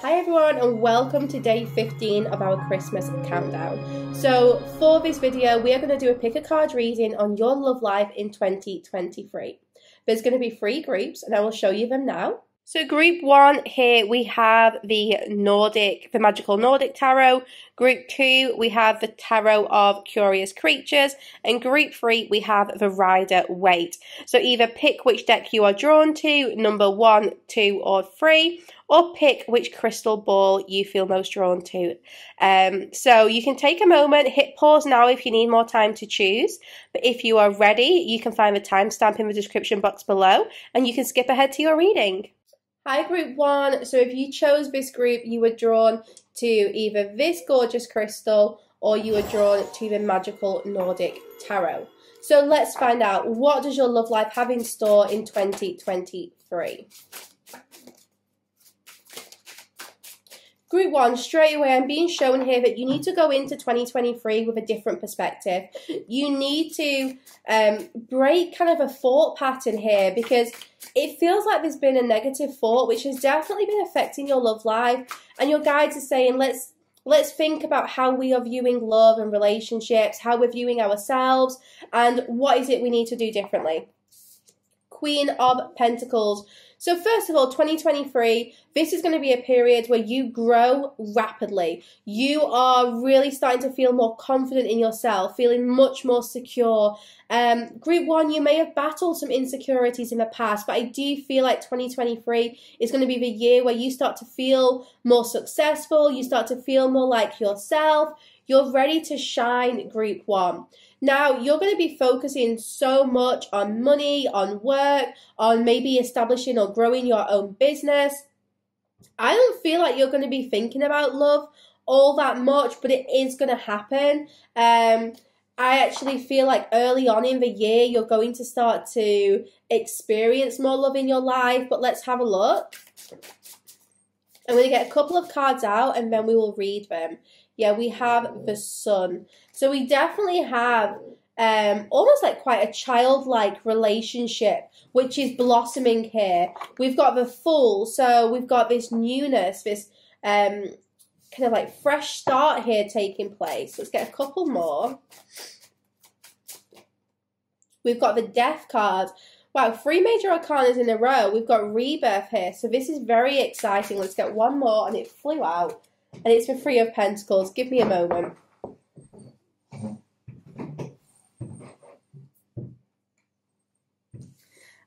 Hi everyone and welcome to day 15 of our Christmas countdown. So for this video we are going to do a pick a card reading on your love life in 2023. There's going to be 3 groups and I will show you them now. So group 1 here we have the Magical Nordic Tarot. Group 2 we have the Tarot of Curious Creatures, and group 3 we have the Rider Waite. So either pick which deck you are drawn to, number 1, 2 or 3, or pick which crystal ball you feel most drawn to. So you can take a moment, hit pause now if you need more time to choose, but if you are ready you can find the timestamp in the description box below and you can skip ahead to your reading. Hi group 1, so if you chose this group you were drawn to either this gorgeous crystal or you were drawn to the Magical Nordic Tarot. So let's find out, what does your love life have in store in 2023? Group 1, straight away I'm being shown here that you need to go into 2023 with a different perspective. You need to break kind of a thought pattern here, because it feels like there's been a negative thought which has definitely been affecting your love life, and your guides are saying let's think about how we are viewing love and relationships, how we're viewing ourselves, and what is it we need to do differently. Queen of Pentacles. So first of all, 2023, this is going to be a period where you grow rapidly. You are really starting to feel more confident in yourself, feeling much more secure. Group 1, you may have battled some insecurities in the past, but I do feel like 2023 is going to be the year where you start to feel more successful, you start to feel more like yourself. You're ready to shine, group 1. Now, you're going to be focusing so much on money, on work, on maybe establishing or growing your own business. I don't feel like you're going to be thinking about love all that much, but it is going to happen. I actually feel like early on in the year, you're going to start to experience more love in your life, but let's have a look. I'm going to get a couple of cards out and then we will read them. Yeah, we have the Sun. So we definitely have almost like quite a childlike relationship, which is blossoming here. We've got the Fool, so we've got this newness, this kind of like fresh start here taking place. Let's get a couple more. We've got the Death card. Wow, 3 major arcanas in a row. We've got Rebirth here, so this is very exciting. Let's get one more, and it flew out. And it's the 3 of Pentacles. Give me a moment.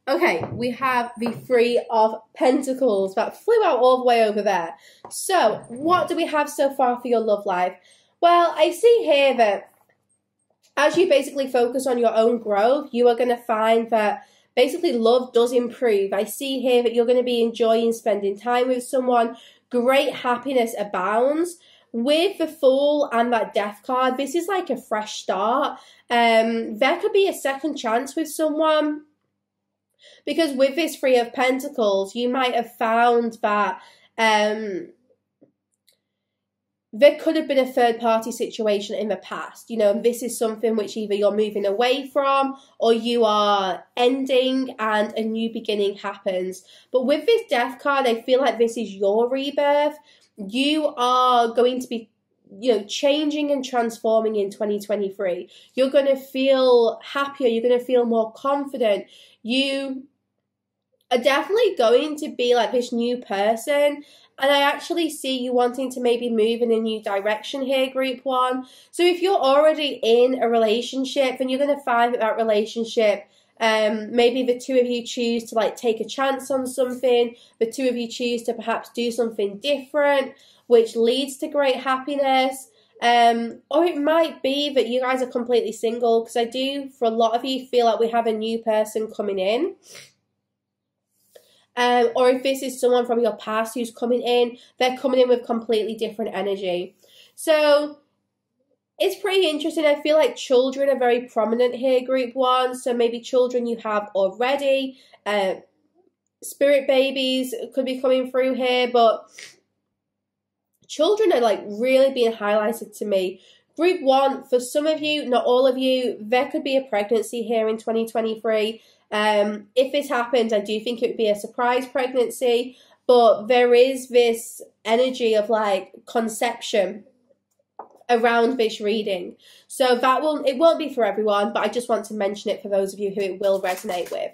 Okay, we have the 3 of Pentacles. That flew out all the way over there. So, what do we have so far for your love life? Well, I see here that as you basically focus on your own growth, you are going to find that basically love does improve. I see here that you're going to be enjoying spending time with someone. Great happiness abounds. With the Fool and that Death card, this is like a fresh start. There could be a second chance with someone, because with this 3 of Pentacles, you might have found that there could have been a third-party situation in the past, you know, and this is something which either you're moving away from or you are ending and a new beginning happens. But with this Death card, I feel like this is your rebirth. You are going to be, you know, changing and transforming in 2023. You're going to feel happier. You're going to feel more confident. You are definitely going to be like this new person. And I actually see you wanting to maybe move in a new direction here, group 1. So if you're already in a relationship, then you're going to find that that relationship, maybe the 2 of you choose to like take a chance on something. The 2 of you choose to perhaps do something different, which leads to great happiness. Or it might be that you guys are completely single, because I do, for a lot of you, feel like we have a new person coming in. Or if this is someone from your past who's coming in, they're coming in with completely different energy. So it's pretty interesting. I feel like children are very prominent here, group 1. So maybe children you have already. Spirit babies could be coming through here, but children are like really being highlighted to me. Group 1, for some of you, not all of you, there could be a pregnancy here in 2023. If this happens, I do think it would be a surprise pregnancy, but there is this energy of like conception around this reading. So it won't be for everyone, but I just want to mention it for those of you who it will resonate with.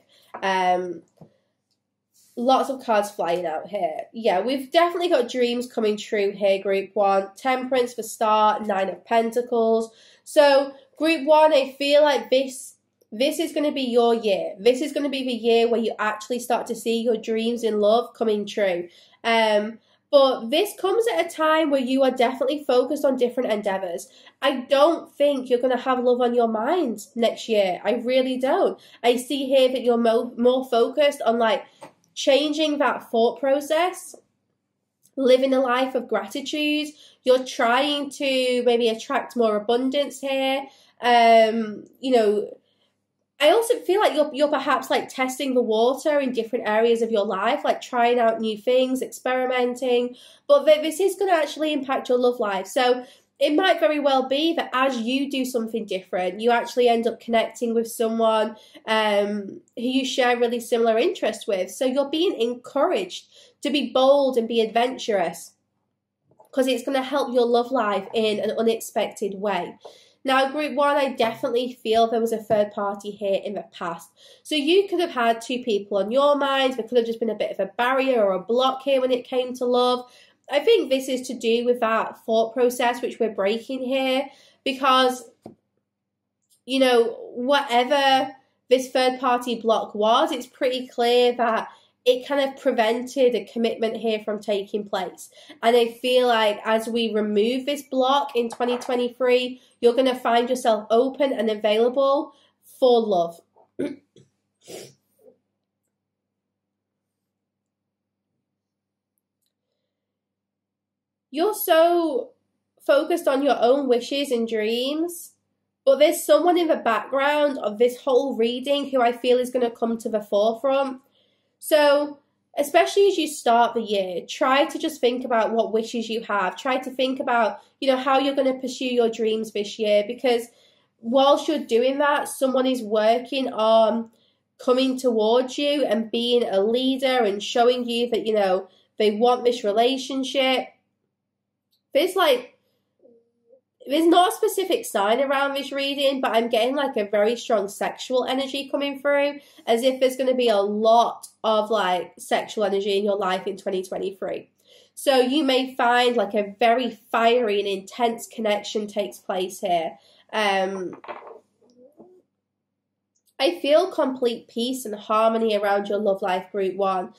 Lots of cards flying out here. Yeah, we've definitely got dreams coming true here, Group 1. Temperance for start, 9 of Pentacles. So, Group 1, I feel like this is going to be your year. This is going to be the year where you actually start to see your dreams in love coming true. But this comes at a time where you are definitely focused on different endeavors. I don't think you're going to have love on your mind next year. I really don't. I see here that you're more focused on like changing that thought process, living a life of gratitude. You're trying to maybe attract more abundance here. You know, I also feel like you're perhaps like testing the water in different areas of your life, like trying out new things, experimenting. But this is going to actually impact your love life. So it might very well be that as you do something different, you actually end up connecting with someone who you share really similar interests with. So you're being encouraged to be bold and be adventurous because it's going to help your love life in an unexpected way. Now, Group 1, I definitely feel there was a third party here in the past. So you could have had two people on your mind. There could have just been a bit of a barrier or a block here when it came to love. I think this is to do with that thought process which we're breaking here because, you know, whatever this third party block was, it's pretty clear that it kind of prevented a commitment here from taking place. And I feel like as we remove this block in 2023, you're going to find yourself open and available for love. You're so focused on your own wishes and dreams, but there's someone in the background of this whole reading who I feel is going to come to the forefront. So, especially as you start the year, try to just think about what wishes you have. Try to think about, you know, how you're going to pursue your dreams this year, because whilst you're doing that, someone is working on coming towards you and being a leader and showing you that, you know, they want this relationship. There's not a specific sign around this reading, but I'm getting like a very strong sexual energy coming through, as if there's going to be a lot of like sexual energy in your life in 2023. So you may find like a very fiery and intense connection takes place here. I feel complete peace and harmony around your love life, Group 1.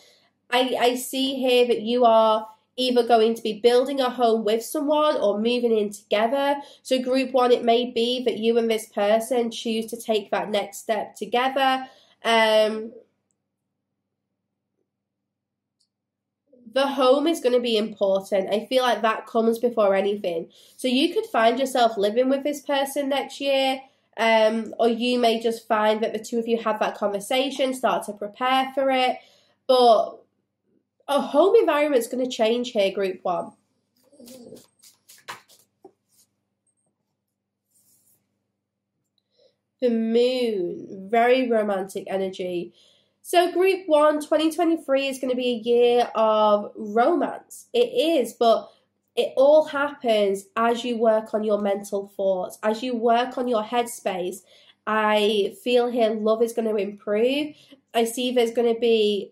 I see here that you are either going to be building a home with someone or moving in together. So Group 1, it may be that you and this person choose to take that next step together. The home is going to be important. I feel like that comes before anything. So you could find yourself living with this person next year, or you may just find that the two of you have that conversation, start to prepare for it. But a home environment is going to change here, Group 1. The moon, very romantic energy. So Group 1, 2023 is going to be a year of romance. It is, but it all happens as you work on your mental thoughts, as you work on your headspace. I feel here love is going to improve. I see there's going to be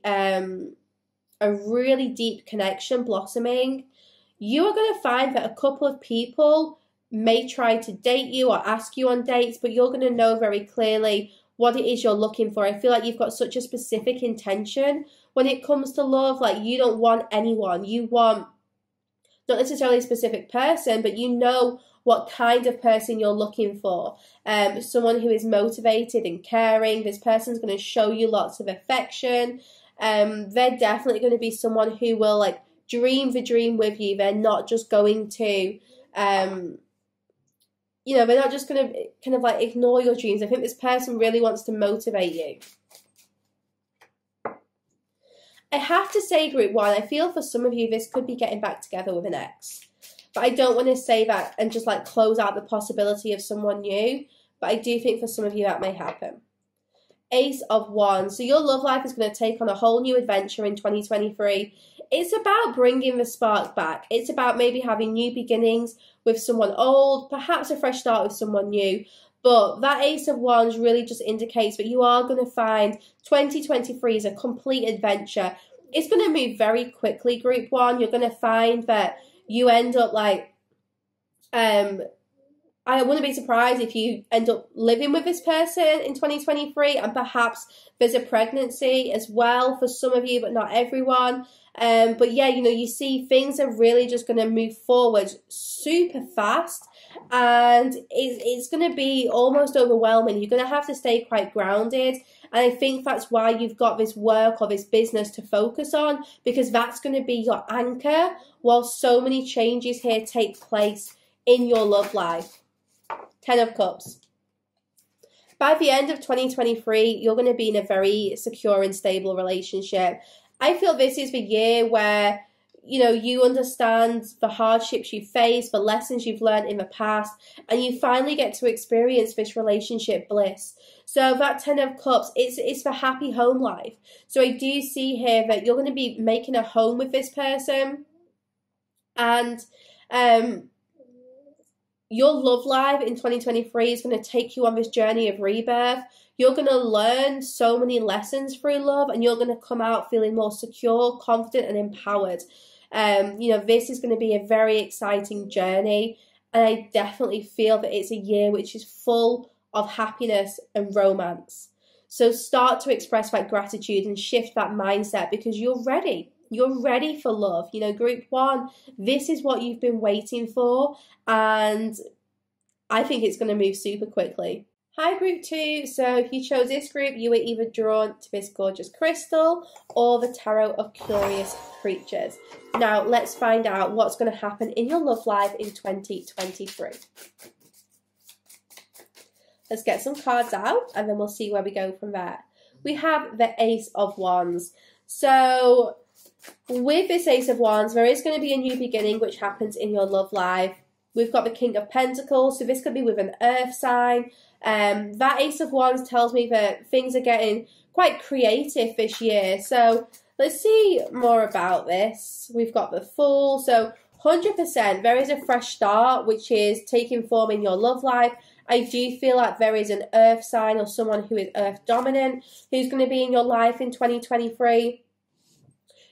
a really deep connection blossoming. You are going to find that a couple of people may try to date you or ask you on dates, but you're going to know very clearly what it is you're looking for. I feel like you've got such a specific intention when it comes to love. Like, you don't want anyone. You want not necessarily a specific person, but you know what kind of person you're looking for. Someone who is motivated and caring. This person's going to show you lots of affection. They're definitely going to be someone who will like dream the dream with you. They're not just going to, they're not just going to kind of like ignore your dreams. I think this person really wants to motivate you. I have to say, Group 1, I feel for some of you, this could be getting back together with an ex. But I don't want to say that and just like close out the possibility of someone new. But I do think for some of you that may happen. Ace of Wands. So your love life is going to take on a whole new adventure in 2023. it's about bringing the spark back. It's about maybe having new beginnings with someone old, perhaps a fresh start with someone new. But that Ace of Wands really just indicates that you are going to find 2023 is a complete adventure. It's going to move very quickly, Group 1. You're going to find that you end up like, I wouldn't be surprised if you end up living with this person in 2023, and perhaps there's a pregnancy as well for some of you, but not everyone. But yeah, you know, you see things are really just going to move forward super fast, and it's going to be almost overwhelming. You're going to have to stay quite grounded. And I think that's why you've got this work or this business to focus on, because that's going to be your anchor while so many changes here take place in your love life. 10 of Cups. By the end of 2023, you're going to be in a very secure and stable relationship. I feel this is the year where, you know, you understand the hardships you face, the lessons you've learned in the past, and you finally get to experience this relationship bliss. So that 10 of Cups, it's the happy home life. So I do see here that you're going to be making a home with this person, and your love life in 2023 is going to take you on this journey of rebirth. You're going to learn so many lessons through love, and you're going to come out feeling more secure, confident, and empowered. You know, this is going to be a very exciting journey, and I definitely feel that it's a year which is full of happiness and romance. So start to express that gratitude and shift that mindset, because you're ready. You're ready for love. You know, Group 1, this is what you've been waiting for, and I think it's going to move super quickly. Hi, Group 2. So if you chose this group, you were either drawn to this gorgeous crystal or the Tarot of Curious Creatures. Now, let's find out what's going to happen in your love life in 2023. Let's get some cards out, and then we'll see where we go from there. We have the Ace of Wands. So with this Ace of Wands, there is going to be a new beginning which happens in your love life. We've got the King of Pentacles, so this could be with an earth sign. That Ace of Wands tells me that things are getting quite creative this year. So let's see more about this. We've got the Fool. So 100% there is a fresh start which is taking form in your love life. I do feel like there is an earth sign or someone who is earth dominant who's going to be in your life in 2023.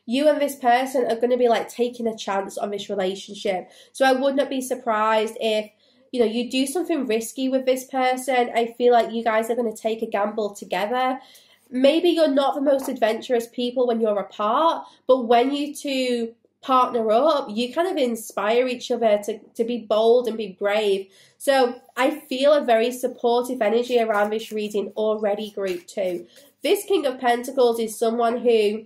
You and this person are going to be like taking a chance on this relationship. So I would not be surprised if, you know, you do something risky with this person. I feel like you guys are going to take a gamble together. Maybe you're not the most adventurous people when you're apart, but when you two partner up, you kind of inspire each other to be bold and be brave. So I feel a very supportive energy around this reading already, Group 2. This King of Pentacles is someone who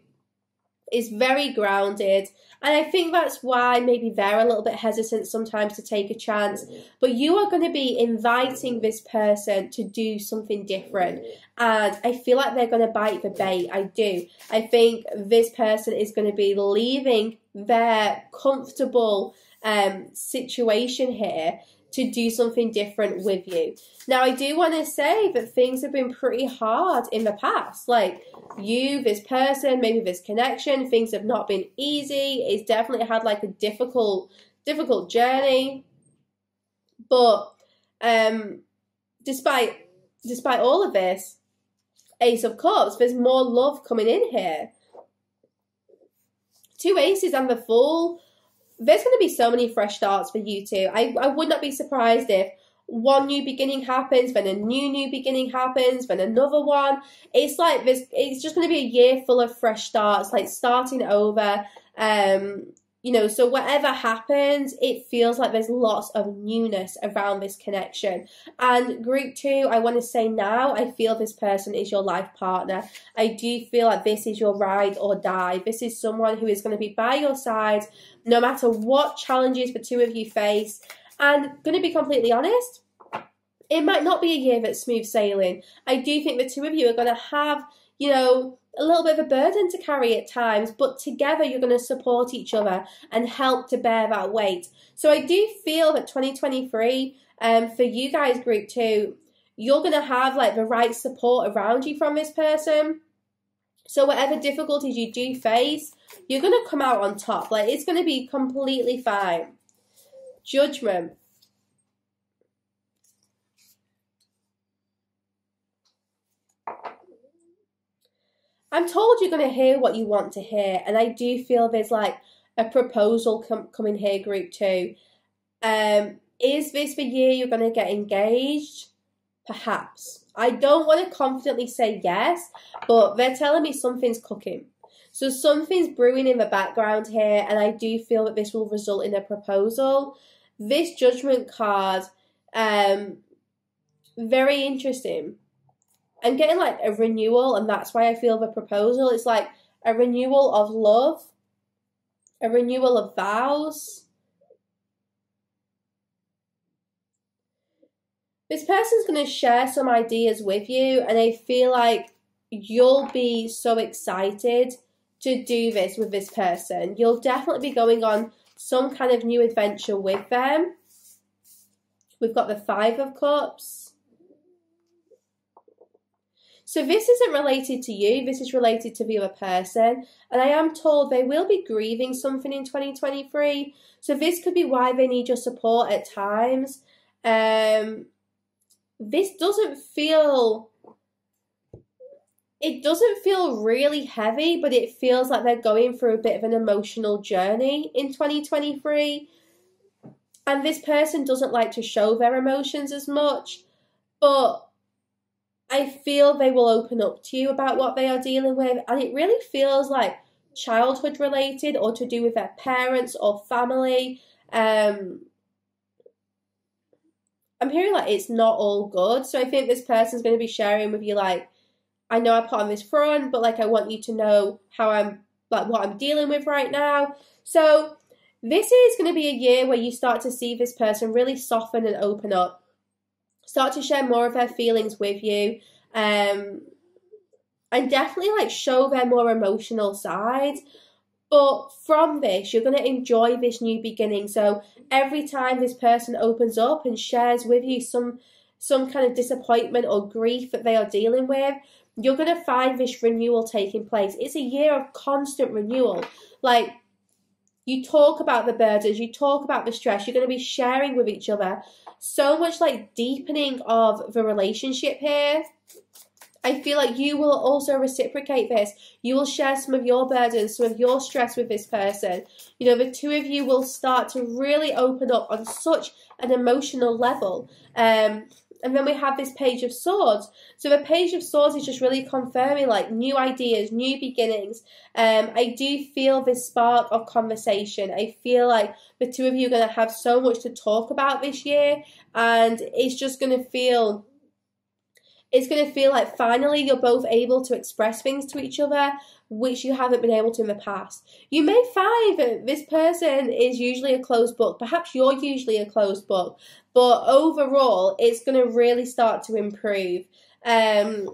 is very grounded, and I think that's why maybe they're a little bit hesitant sometimes to take a chance. But you are going to be inviting this person to do something different, and I feel like they're going to bite the bait. I do. I think this person is going to be leaving their comfortable situation here to do something different with you. Now, I do want to say that things have been pretty hard in the past. Like, you, this person, maybe this connection, things have not been easy. It's definitely had like a difficult journey. But despite all of this, Ace of Cups, there's more love coming in here. 2 aces and the Fool. There's going to be so many fresh starts for you two. I would not be surprised if one new beginning happens, then a new beginning happens, then another one. It's like this. It's just going to be a year full of fresh starts, like starting over. You know, so whatever happens, it feels like there's lots of newness around this connection. And Group 2, I want to say now, I feel this person is your life partner. I do feel like this is your ride or die. This is someone who is going to be by your side no matter what challenges the two of you face. And going to be completely honest, it might not be a year that's smooth sailing. I do think the two of you are going to have, you know, a little bit of a burden to carry at times, but together you're going to support each other and help to bear that weight. So I do feel that 2023, for you guys, Group 2, you're going to have like the right support around you from this person. So whatever difficulties you do face, You're going to come out on top. Like, it's going to be completely fine. Judgment. I'm told you're going to hear what you want to hear, and I do feel there's like a proposal coming here, group 2. Is this the year you're going to get engaged? Perhaps. I don't want to confidently say yes, but they're telling me something's cooking. So something's brewing in the background here, and I do feel that this will result in a proposal. This Judgment card, very interesting. I'm getting like a renewal, and that's why I feel the proposal. It's like a renewal of love, a renewal of vows. This person's going to share some ideas with you, and I feel like you'll be so excited to do this with this person. You'll definitely be going on some kind of new adventure with them. We've got the 5 of Cups. So this isn't related to you, this is related to the other person. And I am told they will be grieving something in 2023. So this could be why they need your support at times. This doesn't feel really heavy, but it feels like they're going through a bit of an emotional journey in 2023. And this person doesn't like to show their emotions as much, but I feel they will open up to you about what they are dealing with, and it really feels like childhood related or to do with their parents or family. I'm hearing like it's not all good, so I think this person's going to be sharing with you like, I know I put on this front, but like I want you to know how I'm, like what I'm dealing with right now. So this is going to be a year where you start to see this person really soften and open up. Start to share more of their feelings with you, and definitely like show their more emotional side. But from this, you're going to enjoy this new beginning. So every time this person opens up and shares with you some kind of disappointment or grief that they are dealing with, you're going to find this renewal taking place. It's a year of constant renewal. Like, you talk about the burdens, you talk about the stress, you're going to be sharing with each other. So much like deepening of the relationship here. I feel like you will also reciprocate this. You will share some of your burdens, some of your stress with this person. You know, the two of you will start to really open up on such an emotional level. And then we have this Page of Swords. So the Page of Swords is just really confirming like new ideas, new beginnings. I do feel this spark of conversation. I feel like the two of you are going to have so much to talk about this year, and it's just going to feel... It's going to feel like finally you're both able to express things to each other, which you haven't been able to in the past. You may find that this person is usually a closed book. Perhaps you're usually a closed book. But overall, it's going to really start to improve. I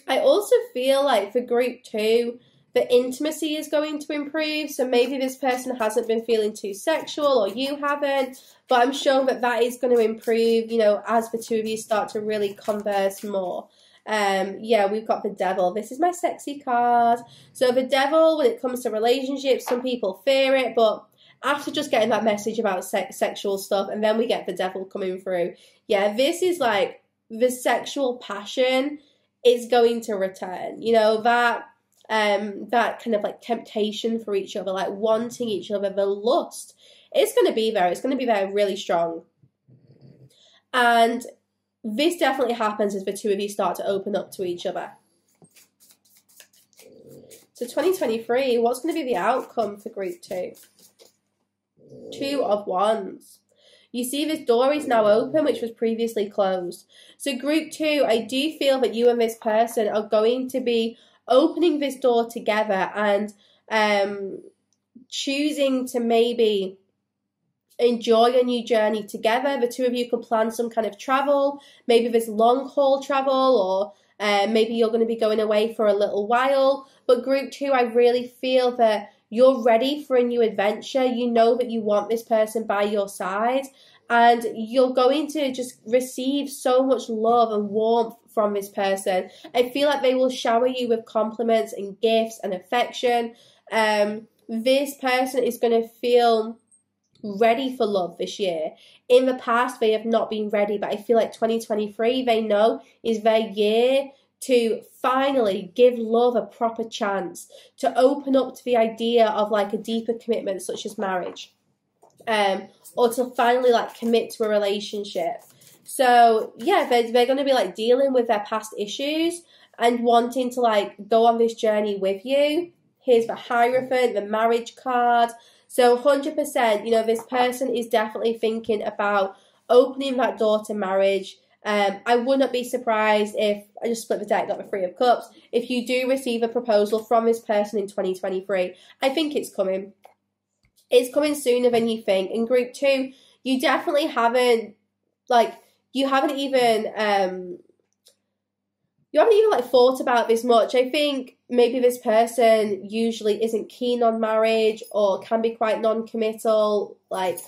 also feel like for group 2, the intimacy is going to improve. So maybe this person hasn't been feeling too sexual, or you haven't. But I'm sure that that is going to improve, you know, as the two of you start to really converse more. Yeah, we've got the Devil. This is my sexy card. So the Devil, when it comes to relationships, some people fear it. But after just getting that message about sexual stuff, and then we get the Devil coming through. Yeah, this is like the sexual passion is going to return. You know, that kind of like temptation for each other, like wanting each other, the lust. It's going to be there. It's going to be there really strong. And this definitely happens as the two of you start to open up to each other. So 2023, what's going to be the outcome for group 2? 2 of Wands. You see this door is now open, which was previously closed. So group 2, I do feel that you and this person are going to be opening this door together and choosing to maybe enjoy a new journey together. The two of you could plan some kind of travel, maybe this long haul travel, or maybe you're going to be going away for a little while. But group 2, I really feel that you're ready for a new adventure. You know that you want this person by your side, and you're going to just receive so much love and warmth from this person. I feel like they will shower you with compliments and gifts and affection. This person is going to feel ready for love this year. In the past, they have not been ready, but I feel like 2023, they know, is their year to finally give love a proper chance, to open up to the idea of like a deeper commitment such as marriage, or to finally like commit to a relationship. So yeah, they're going to be like dealing with their past issues and wanting to like go on this journey with you. Here's the Hierophant, the marriage card. So 100%, you know, this person is definitely thinking about opening that door to marriage. I would not be surprised if, I just split the deck, got the Three of Cups, if you do receive a proposal from this person in 2023. I think it's coming. It's coming sooner than you think. In group 2, you definitely haven't, like, you haven't even like thought about this much. I think maybe this person usually isn't keen on marriage or can be quite non-committal. Like,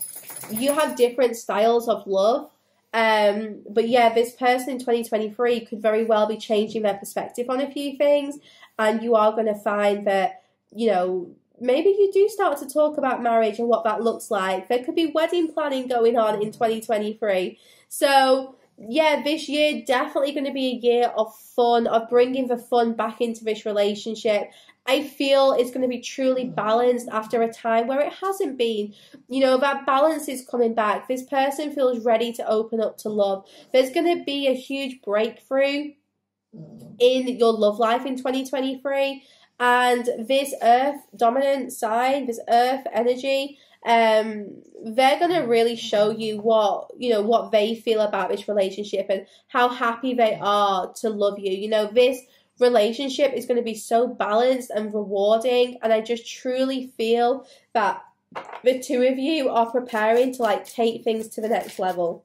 you have different styles of love. But yeah, this person in 2023 could very well be changing their perspective on a few things, and you are going to find that, you know, maybe you do start to talk about marriage and what that looks like. There could be wedding planning going on in 2023. So yeah, this year definitely going to be a year of fun, of bringing the fun back into this relationship. I feel it's going to be truly balanced after a time where it hasn't been. You know, that balance is coming back. This person feels ready to open up to love. There's going to be a huge breakthrough in your love life in 2023. And this earth dominant sign, this earth energy, they're going to really show you what they feel about this relationship and how happy they are to love you. You know, this relationship is going to be so balanced and rewarding, and I just truly feel that the two of you are preparing to like take things to the next level.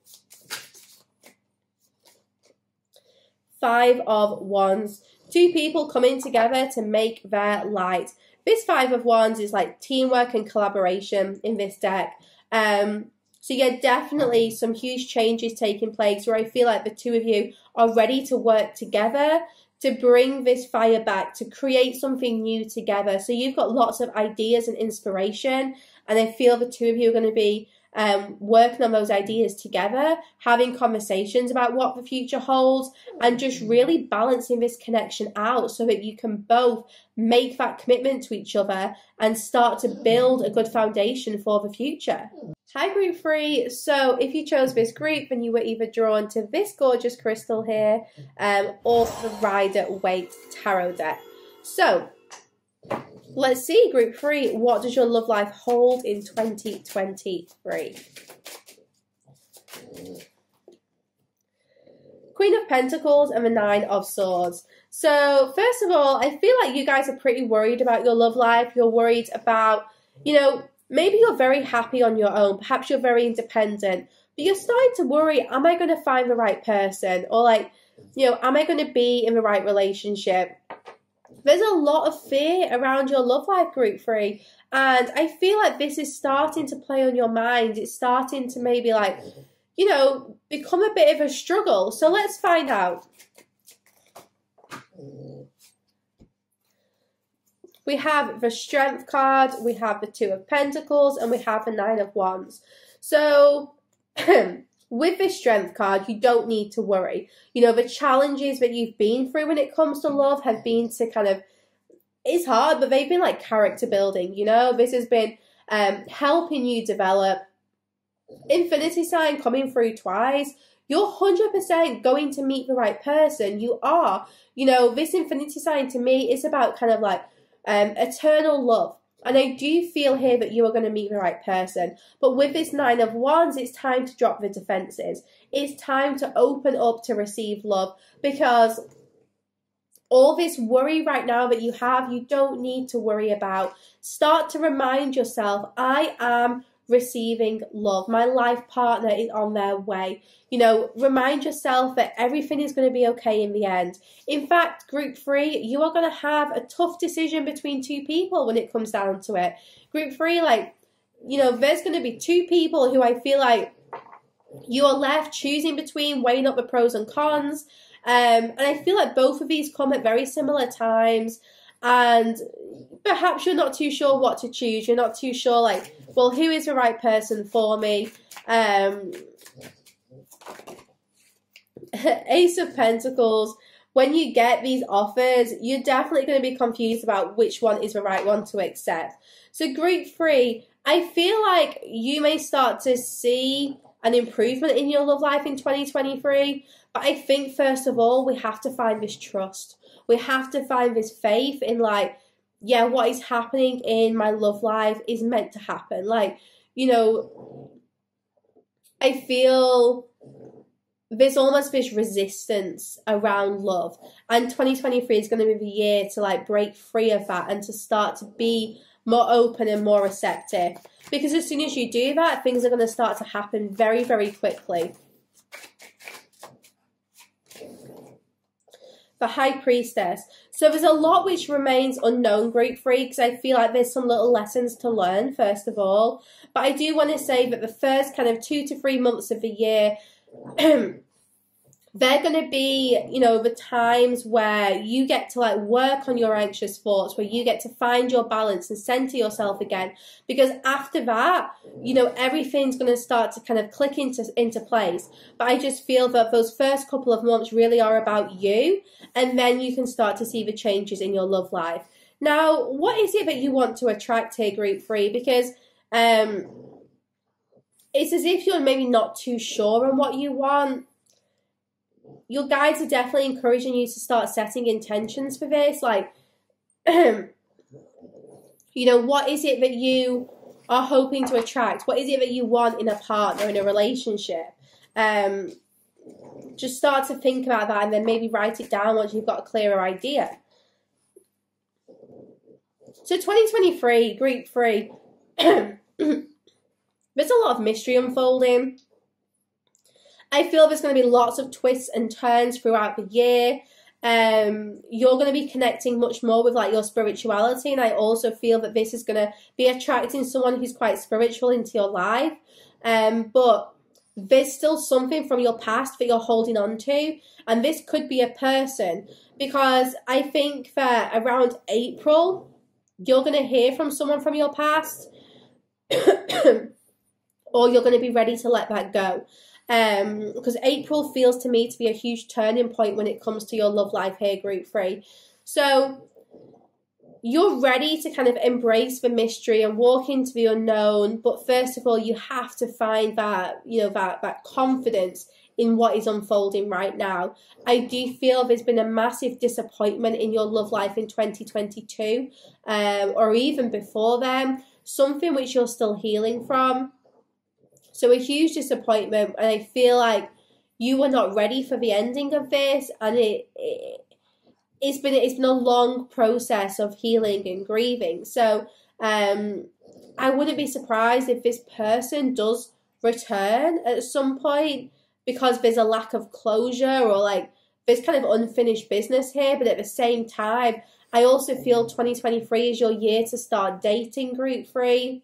5 of Wands. 2 people coming together to make their light. This 5 of Wands is like teamwork and collaboration in this deck. So yeah, definitely some huge changes taking place where I feel like the two of you are ready to work together to bring this fire back, to create something new together. So you've got lots of ideas and inspiration, and I feel the two of you are going to be working on those ideas together, having conversations about what the future holds, and just really balancing this connection out so that you can both make that commitment to each other and start to build a good foundation for the future. Hi group 3, so if you chose this group, then you were either drawn to this gorgeous crystal here or the Rider-Waite Tarot deck. So let's see, group 3, what does your love life hold in 2023? Queen of Pentacles and the 9 of Swords. So first of all, I feel like you guys are pretty worried about your love life. You're worried about, you know, maybe you're very happy on your own. Perhaps you're very independent. But you're starting to worry, am I going to find the right person? Or like, you know, am I going to be in the right relationship? There's a lot of fear around your love life, group 3. And I feel like this is starting to play on your mind. It's starting to maybe like, you know, become a bit of a struggle. So let's find out. We have the Strength card, we have the 2 of Pentacles, and we have the 9 of Wands. So with this Strength card, you don't need to worry. You know, the challenges that you've been through when it comes to love have been to kind of, it's hard, but they've been like character building, you know. This has been helping you develop. Infinity sign coming through twice. You're 100% going to meet the right person. You are. You know, this Infinity sign to me is about kind of like eternal love. And I do feel here that you are going to meet the right person. But with this 9 of Wands, it's time to drop the defenses. It's time to open up to receive love. Because all this worry right now that you have, you don't need to worry about. Start to remind yourself, I am receiving love. My life partner is on their way. You know, remind yourself that everything is going to be okay in the end. In fact, group 3, you are going to have a tough decision between 2 people when it comes down to it. Group 3, like, you know, there's going to be 2 people who I feel like You are left choosing between, weighing up the pros and cons. And I feel like both of these come at very similar times. And perhaps you're not too sure what to choose. You're not too sure, like, well, who is the right person for me? Ace of Pentacles. When you get these offers, you're definitely going to be confused about which one is the right one to accept. So group 3, I feel like you may start to see an improvement in your love life in 2023. But I think, first of all, we have to find this trust. We have to find this faith in, like, yeah, what is happening in my love life is meant to happen. Like, you know, I feel there's almost this resistance around love, and 2023 is going to be the year to, like, break free of that and to start to be more open and more receptive, because as soon as you do that, things are going to start to happen very, very quickly. The High Priestess. So there's a lot which remains unknown, group 3, because I feel like there's some little lessons to learn, first of all. But I do want to say that the first kind of 2 to 3 months of the year, they're going to be, you know, the times where you get to, like, work on your anxious thoughts, where you get to find your balance and center yourself again. Because after that, you know, everything's going to start to kind of click into place. But I just feel that those first couple of months really are about you, and then you can start to see the changes in your love life. Now, what is it that you want to attract here, group 3? Because it's as if you're maybe not too sure on what you want. Your guides are definitely encouraging you to start setting intentions for this. Like, you know, what is it that you are hoping to attract? What is it that you want in a partner, in a relationship? Just start to think about that, and then maybe write it down once you've got a clearer idea. So 2023, group 3, there's a lot of mystery unfolding. I feel there's going to be lots of twists and turns throughout the year. You're going to be connecting much more with, like, your spirituality, and I also feel that this is going to be attracting someone who's quite spiritual into your life. But there's still something from your past that you're holding on to, and this could be a person, because I think that around April, you're going to hear from someone from your past, or you're going to be ready to let that go. Because April feels to me to be a huge turning point when it comes to your love life here, group 3. So you're ready to kind of embrace the mystery and walk into the unknown. But first of all, you have to find that, you know, that confidence in what is unfolding right now. I do feel there's been a massive disappointment in your love life in 2022, or even before then, something which you're still healing from. So a huge disappointment, and I feel like you were not ready for the ending of this, and it's been a long process of healing and grieving. So I wouldn't be surprised if this person does return at some point, because there's a lack of closure, or, like, there's kind of unfinished business here. But at the same time, I also feel 2023 is your year to start dating, group 3.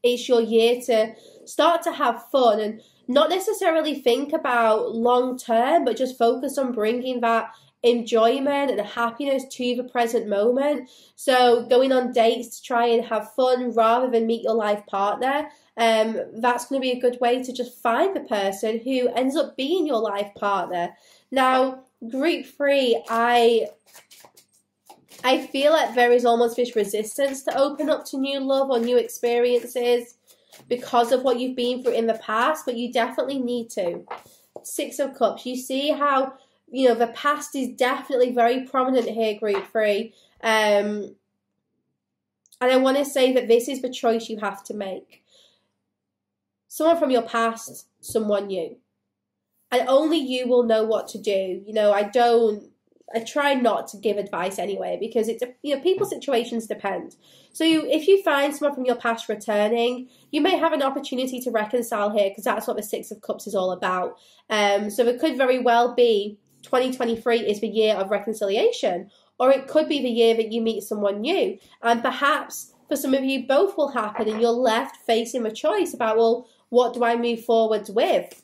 It's your year to start to have fun and not necessarily think about long term, but just focus on bringing that enjoyment and happiness to the present moment. So going on dates to try and have fun rather than meet your life partner, that's going to be a good way to just find the person who ends up being your life partner. Now, group 3, I feel like there is almost this resistance to open up to new love or new experiences because of what you've been through in the past, but you definitely need to. 6 of Cups. You see how, you know, the past is definitely very prominent here, group 3. And I want to say that this is the choice you have to make. Someone from your past, someone new. And only you will know what to do. You know, I try not to give advice anyway, because it's, you know, people's situations depend. So if you find someone from your past returning, you may have an opportunity to reconcile here, because that's what the 6 of Cups is all about. So it could very well be 2023 is the year of reconciliation, or it could be the year that you meet someone new. And perhaps for some of you, both will happen, and you're left facing a choice about, well, what do I move forwards with?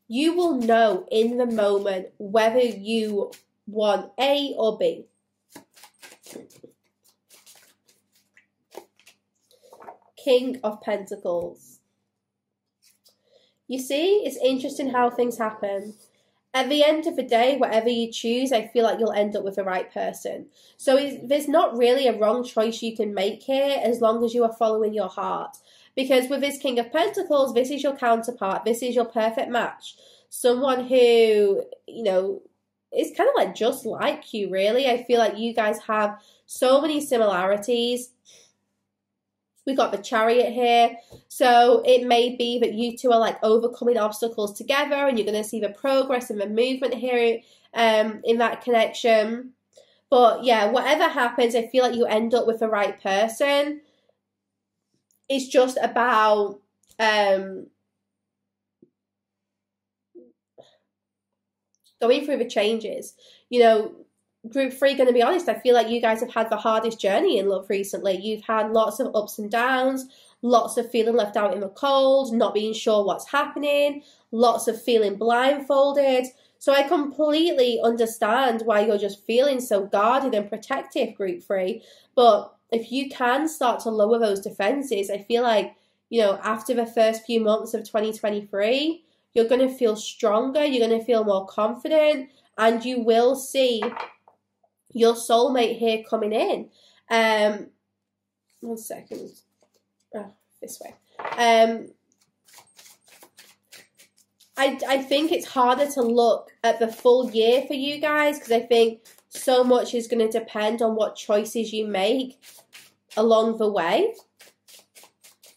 You will know in the moment whether you want A or B. King of Pentacles. You see, it's interesting how things happen. At the end of the day, whatever you choose, I feel like you'll end up with the right person. So there's not really a wrong choice you can make here as long as you are following your heart. Because with this King of Pentacles, this is your counterpart. This is your perfect match. Someone who, you know, is kind of like just like you, really. I feel like you guys have so many similarities. We got the Chariot here. So it may be that you two are like overcoming obstacles together and you're going to see the progress and the movement here in that connection. But yeah, whatever happens, I feel like you end up with the right person. It's just about going through the changes. You know, Group 3, going to be honest, I feel like you guys have had the hardest journey in love recently. You've had lots of ups and downs, lots of feeling left out in the cold, not being sure what's happening, lots of feeling blindfolded. So I completely understand why you're just feeling so guarded and protective, Group 3. But if you can start to lower those defenses, I feel like, you know, after the first few months of 2023, you're going to feel stronger, you're going to feel more confident, and you will see your soulmate here coming in. 1 second. Oh, this way. I think it's harder to look at the full year for you guys because I think so much is going to depend on what choices you make along the way.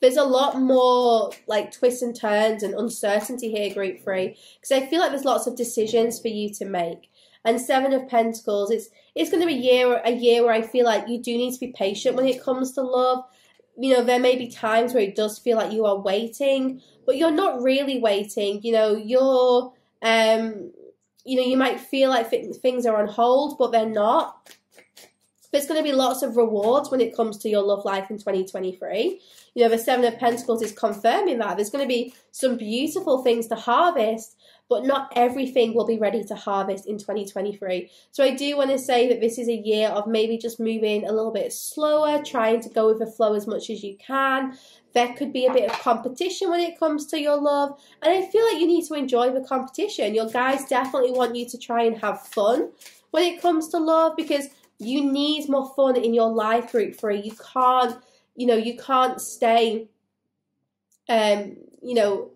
There's a lot more like twists and turns and uncertainty here, Group 3, because I feel like there's lots of decisions for you to make. And 7 of Pentacles, it's going to be a year where I feel like you do need to be patient when it comes to love. You know, there may be times where it does feel like you are waiting, but you're not really waiting. You know, you know, you might feel like things are on hold, but they're not. There's going to be lots of rewards when it comes to your love life in 2023. You know, the 7 of Pentacles is confirming that. There's going to be some beautiful things to harvest, but not everything will be ready to harvest in 2023. So I do want to say that this is a year of maybe just moving a little bit slower, trying to go with the flow as much as you can. There could be a bit of competition when it comes to your love, and I feel like you need to enjoy the competition. Your guys definitely want you to try and have fun when it comes to love, because you need more fun in your life, Group 3. You can't, you know, you can't stay, you know,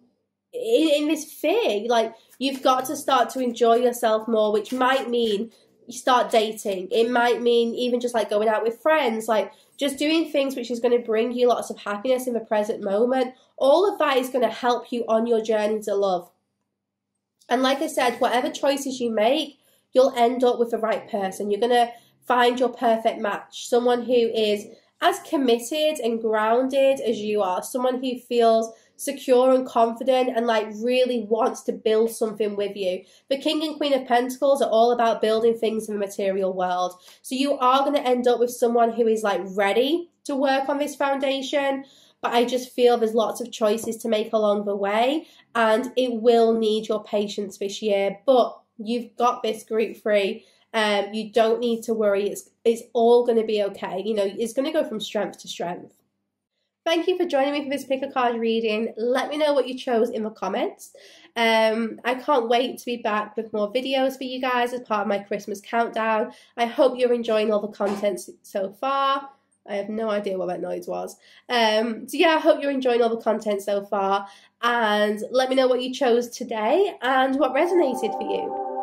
in this fear. Like, you've got to start to enjoy yourself more, which might mean you start dating. It might mean even just like going out with friends, like just doing things which is going to bring you lots of happiness in the present moment. All of that is going to help you on your journey to love. And like I said, whatever choices you make, you'll end up with the right person. You're going to find your perfect match, someone who is as committed and grounded as you are, someone who feels secure and confident and like really wants to build something with you. The King and Queen of Pentacles are all about building things in the material world. So you are going to end up with someone who is like ready to work on this foundation. But I just feel there's lots of choices to make along the way, and it will need your patience this year. But you've got this, Group 3. You don't need to worry. It's all going to be okay. You know, it's going to go from strength to strength. Thank you for joining me for this pick a card reading. Let me know what you chose in the comments. I can't wait to be back with more videos for you guys as part of my Christmas countdown. I hope you're enjoying all the content so far. I have no idea what that noise was. So yeah, I hope you're enjoying all the content so far. And let me know what you chose today and what resonated for you.